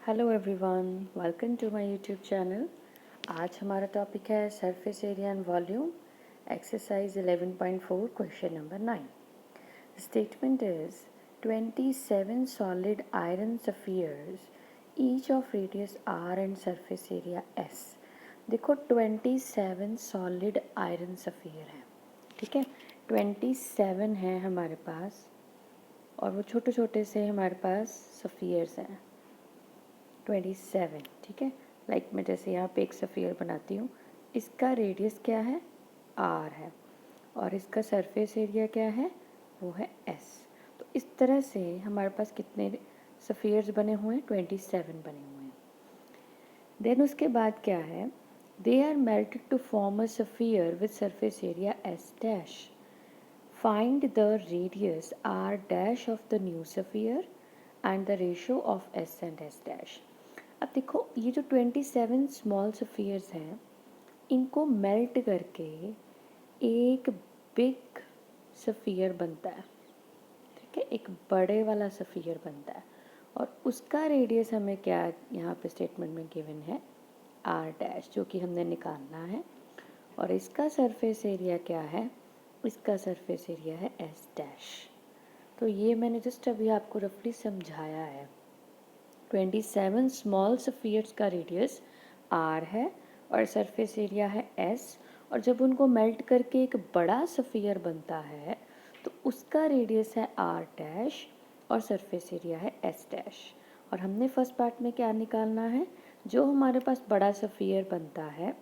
Hello everyone, welcome to my YouTube channel. आज हमारा topic है surface area and volume, exercise 11.4, question number 9। Statement is 27 solid iron spheres each of radius R and surface area S. देखो 27 solid iron sphere हैं, ठीक है। 27 हैं हमारे पास और वो छोटे छोटे से हमारे पास सफियर्स हैं 27, ठीक है। लाइक मैं जैसे यहाँ पे एक सफ़ियर बनाती हूँ, इसका रेडियस क्या है, आर है, और इसका सरफेस एरिया क्या है, वो है एस। तो इस तरह से हमारे पास कितने सफ़ियर्स बने हुए हैं, 27 बने हुए हैं। देन उसके बाद क्या है, they are melted to form a sphere with surface area s dash. Find the radius r dash of the new sphere and the ratio of s and s dash. अब देखो ये जो 27 स्मॉल सफ़ियर्स हैं, इनको मेल्ट करके एक big sphere बनता है, ठीक है। एक बड़े वाला सफ़ियर बनता है और उसका रेडियस हमें क्या यहाँ पे स्टेटमेंट में गिवन है, आर डैश, जो कि हमने निकालना है। और इसका सरफेस एरिया क्या है, इसका सरफेस एरिया है एस डैश। तो ये मैंने जस्ट अभी आपको रफली समझाया है। 27 स्मॉल सफ़ियर्स का रेडियस आर है और सरफेस एरिया है एस, और जब उनको मेल्ट करके एक बड़ा सफ़ियर बनता है तो उसका रेडियस है आर डैश और सरफेस एरिया है एस डैश। और हमने फर्स्ट पार्ट में क्या निकालना है, जो हमारे पास बड़ा सफ़ियर बनता है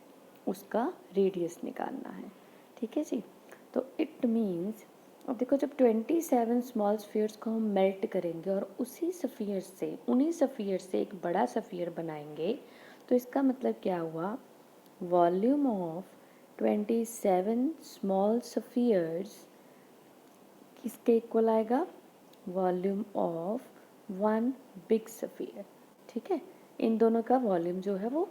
उसका रेडियस निकालना है, ठीक है जी। तो इट मीन्स, अब देखो जब 27 स्मॉल स्फीयर्स को हम मेल्ट करेंगे और उन्हीं सफ़ियर से एक बड़ा सफ़ियर बनाएंगे, तो इसका मतलब क्या हुआ, वॉल्यूम ऑफ 27 स्मॉल सफ़ियर्स किसके इक्वल आएगा, volume of one big sphere, ठीक है। इन दोनों का वॉल्यूम जो है वो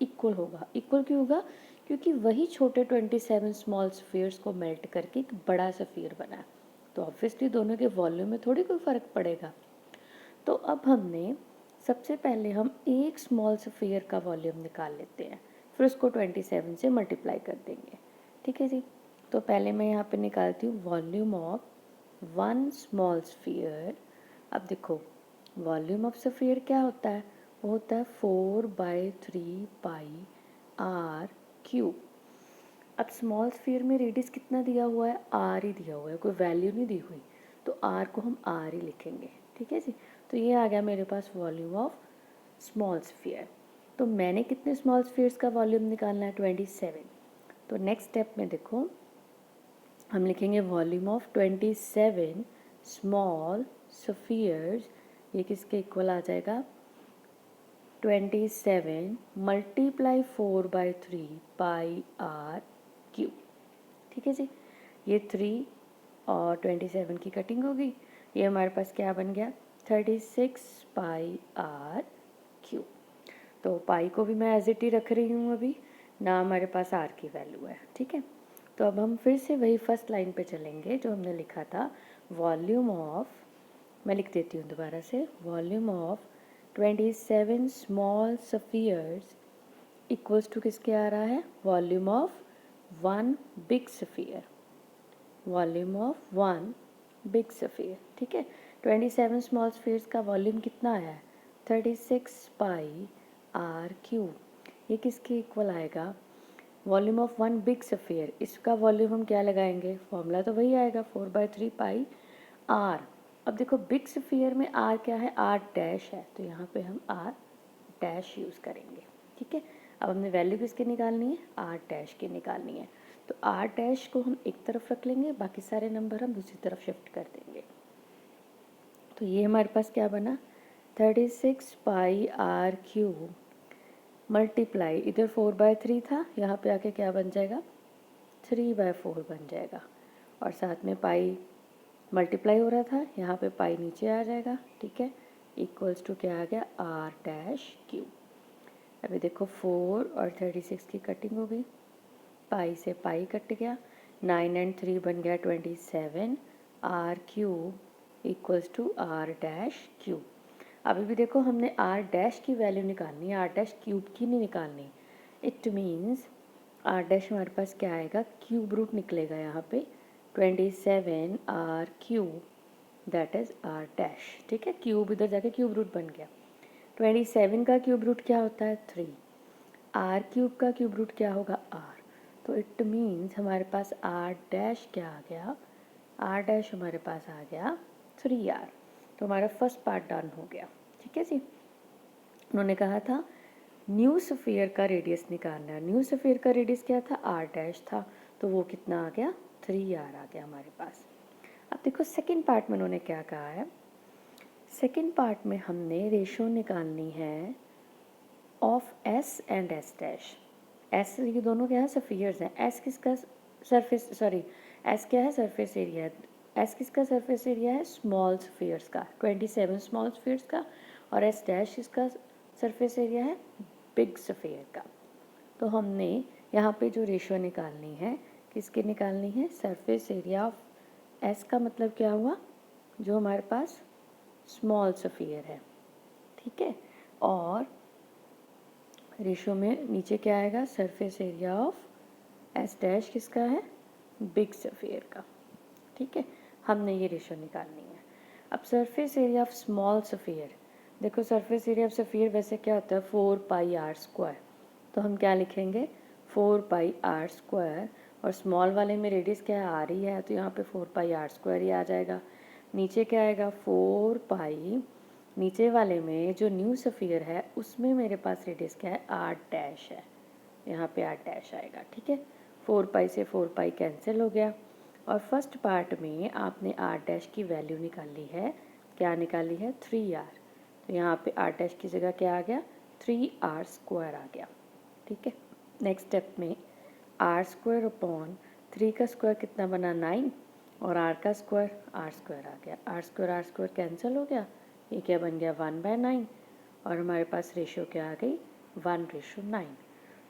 इक्वल होगा। इक्वल क्यों होगा, क्योंकि वही छोटे 27 स्मॉल सफ़ियर्स को मेल्ट करके एक बड़ा सफ़ियर बना, तो ऑब्वियसली दोनों के वॉल्यूम में थोड़ी कोई फ़र्क पड़ेगा। तो अब हमने सबसे पहले हम एक स्मॉल सफ़ियर का वॉल्यूम निकाल लेते हैं, फिर उसको 27 से मल्टीप्लाई कर देंगे, ठीक है जी। तो पहले मैं यहाँ पे निकालती हूँ volume of one small sphere. अब देखो वॉल्यूम ऑफ स्फीयर क्या होता है, वो होता है 4/3 पाई आर क्यूब। अब स्मॉल स्फीयर में रेडियस कितना दिया हुआ है, आर ही दिया हुआ है, कोई वैल्यू नहीं दी हुई, तो आर को हम आर ही लिखेंगे, ठीक है जी। तो ये आ गया मेरे पास वॉल्यूम ऑफ स्मॉल स्फीयर। तो मैंने कितने स्मॉल स्फीयर्स का वॉल्यूम निकालना है, 27। तो नेक्स्ट स्टेप में देखो हम लिखेंगे वॉल्यूम ऑफ 27 स्मॉल सफ़ियर्स, ये किसके इक्वल आ जाएगा, 27 मल्टीप्लाई 4/3 पाई आर क्यूब, ठीक है जी। ये 3 और 27 की कटिंग होगी, ये हमारे पास क्या बन गया, 36 पाई आर क्यूब। तो पाई को भी मैं एज इट ही रख रही हूँ अभी ना, हमारे पास आर की वैल्यू है, ठीक है। तो अब हम फिर से वही फर्स्ट लाइन पे चलेंगे जो हमने लिखा था, वॉल्यूम ऑफ, मैं लिख देती हूँ दोबारा से, volume of 27 small spheres equals to किसके आ रहा है, volume of one big sphere, volume of one big sphere, ठीक है। 27 स्मॉल सफ़ियर्स का वॉल्यूम कितना आया है, 36 पाई आर क्यूब। ये किसके इक्वल आएगा, volume of one big sphere, इसका वॉल्यूम हम क्या लगाएंगे, फॉर्मूला तो वही आएगा 4/3 पाई आर। अब देखो बिग सफ़ियर में आर क्या है, आर डैश है, तो यहाँ पे हम आर डैश यूज़ करेंगे, ठीक है। अब हमने वैल्यू किसकी निकालनी है, आर डैश की निकालनी है, तो आर डैश को हम एक तरफ रख लेंगे, बाकी सारे नंबर हम दूसरी तरफ शिफ्ट कर देंगे। तो ये हमारे पास क्या बना, 36 पाई आर क्यूब मल्टीप्लाई, इधर 4/3 था, यहाँ पे आके क्या बन जाएगा, 3/4 बन जाएगा, और साथ में पाई मल्टीप्लाई हो रहा था, यहाँ पे पाई नीचे आ जाएगा, ठीक है। इक्वल्स टू क्या आ गया, आर डैश क्यूब। अभी देखो 4 और 36 की कटिंग हो गई, पाई से पाई कट गया, 9 एंड 3 बन गया 27, r cube equals to r dash cube. अभी भी देखो हमने आर डैश की वैल्यू निकालनी है, आर डैश क्यूब की नहीं निकालनी। इट मीन्स आर डैश हमारे पास क्या आएगा, क्यूब रूट निकलेगा यहाँ पे 27 r cube, that is r dash. ठीक है, क्यूब इधर जाके क्यूब रूट बन गया। 27 का क्यूब रूट क्या होता है 3, आर क्यूब का क्यूब रूट क्या होगा आर। तो इट मीन्स हमारे पास आर डैश क्या आ गया, आर डैश हमारे पास आ गया 3r। तो हमारा फर्स्ट पार्ट डन हो गया। ठीक है जी। उन्होंने कहा था न्यू स्फीयर का रेडियस निकालना है। न्यू स्फीयर का रेडियस क्या था, आर डैश था, तो वो कितना आ गया 3r आ गया हमारे पास। अब देखो सेकंड पार्ट में उन्होंने क्या कहा है, सेकंड पार्ट में हमने रेशो निकालनी है of s and s dash. S ये दोनों क्या है, स्फीयर्स हैं। एस किसका सरफेस, सॉरी एस क्या है, सरफेस एरिया है। एस किसका सरफेस एरिया है, स्मॉल स्फीयर्स का, 27 स्मॉल स्फीयर्स का। और एस डैश इसका सरफेस एरिया है बिग स्फीयर का। तो हमने यहाँ पे जो रेशो निकालनी है, किसकी निकालनी है, सरफेस एरिया ऑफ एस का मतलब क्या हुआ, जो हमारे पास स्मॉल स्फीयर है। ठीक है, और रेशो में नीचे क्या आएगा, surface area of S dash किसका है, बिग स्फीयर का। ठीक है, हमने ये रेशो निकालनी है। अब surface area of small sphere, देखो सरफेस एरिया ऑफ स्फीयर वैसे क्या होता है 4πr²। तो हम क्या लिखेंगे 4πr², और स्मॉल वाले में रेडियस क्या है आर ही है, तो यहाँ पे 4πr² ही आ जाएगा। नीचे क्या आएगा 4π, नीचे वाले में जो न्यू स्फीयर है उसमें मेरे पास रेडियस क्या है आर डैश है, यहाँ पे आर डैश आएगा। ठीक है, 4π से 4π कैंसिल हो गया। और फर्स्ट पार्ट में आपने आर डैश की वैल्यू निकाली है, क्या निकाली है 3r। तो यहाँ पे आर डैश की जगह क्या आ गया 3r² आ गया। ठीक है, नेक्स्ट स्टेप में r² अपॉन 3 का स्क्वायर कितना बना 9, और r का स्क्वायर r² आ गया। r² कैंसिल हो गया, ये क्या बन गया 1/9, और हमारे पास रेशो क्या आ गई 1:9।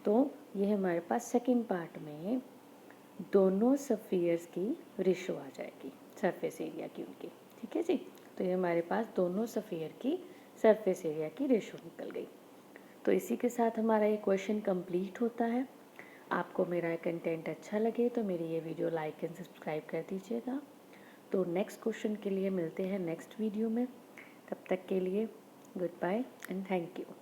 तो ये हमारे पास सेकंड पार्ट में दोनों स्फीयर्स की रेशो आ जाएगी सरफेस एरिया की उनकी। ठीक है जी, तो ये हमारे पास दोनों स्फीयर की सरफेस एरिया की रेशो निकल गई। तो इसी के साथ हमारा ये क्वेश्चन कंप्लीट होता है। आपको मेरा कंटेंट अच्छा लगे तो मेरी ये वीडियो लाइक एंड सब्सक्राइब कर दीजिएगा। तो नेक्स्ट क्वेश्चन के लिए मिलते हैं नेक्स्ट वीडियो में, तब तक के लिए goodbye and thank you.